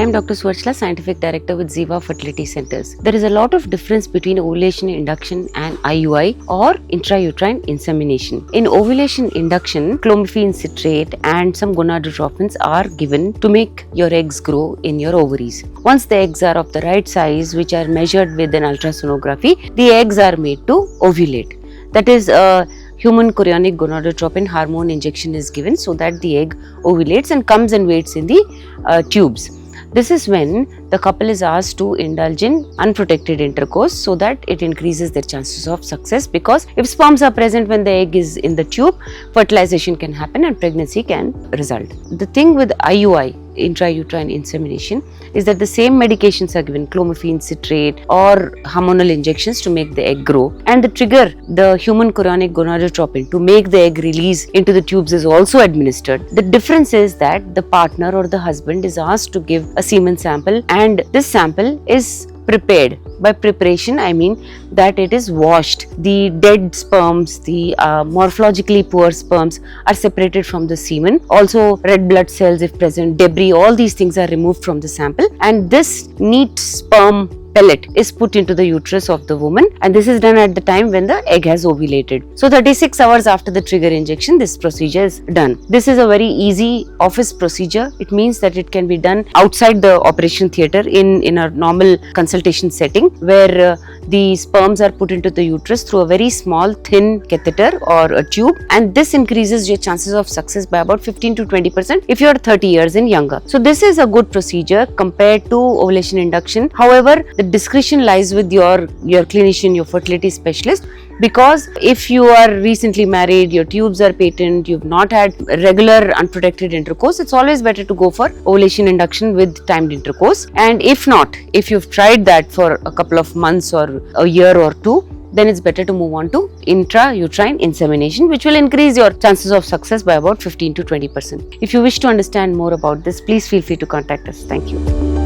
am Dr. Swarchla, Scientific Director with Ziva Fertility Centers. There is a lot of difference between ovulation induction and IUI or intrauterine insemination. In ovulation induction, clomiphene citrate and some gonadotropins are given to make your eggs grow in your ovaries. Once the eggs are of the right size, which are measured with an ultrasonography, the eggs are made to ovulate. That is a human chorionic gonadotropin hormone injection is given so that the egg ovulates and comes and waits in the tubes. This is when the couple is asked to indulge in unprotected intercourse so that it increases their chances of success, because if sperms are present when the egg is in the tube, fertilization can happen and pregnancy can result. The thing with IUI, intrauterine insemination, is that the same medications are given, clomiphene citrate or hormonal injections to make the egg grow, and the trigger, the human chorionic gonadotropin to make the egg release into the tubes, is also administered. The difference is that the partner or the husband is asked to give a semen sample, and this sample is prepared. By preparation, I mean that it is washed. The dead sperms, the morphologically poor sperms are separated from the semen. Also, red blood cells, if present, debris, all these things are removed from the sample, and this neat sperm pellet is put into the uterus of the woman, and this is done at the time when the egg has ovulated. So 36 hours after the trigger injection, this procedure is done. This is a very easy office procedure. It means that it can be done outside the operation theatre in a normal consultation setting, where the sperms are put into the uterus through a very small thin catheter or a tube, and this increases your chances of success by about 15 to 20% if you are 30 years and younger. So this is a good procedure compared to ovulation induction. However, the discretion lies with your clinician, your fertility specialist, because if you are recently married, your tubes are patent, you've not had regular unprotected intercourse, it's always better to go for ovulation induction with timed intercourse. And if not, if you've tried that for a couple of months or a year or two, then it's better to move on to intrauterine insemination, which will increase your chances of success by about 15 to 20%. If you wish to understand more about this, please feel free to contact us. Thank you.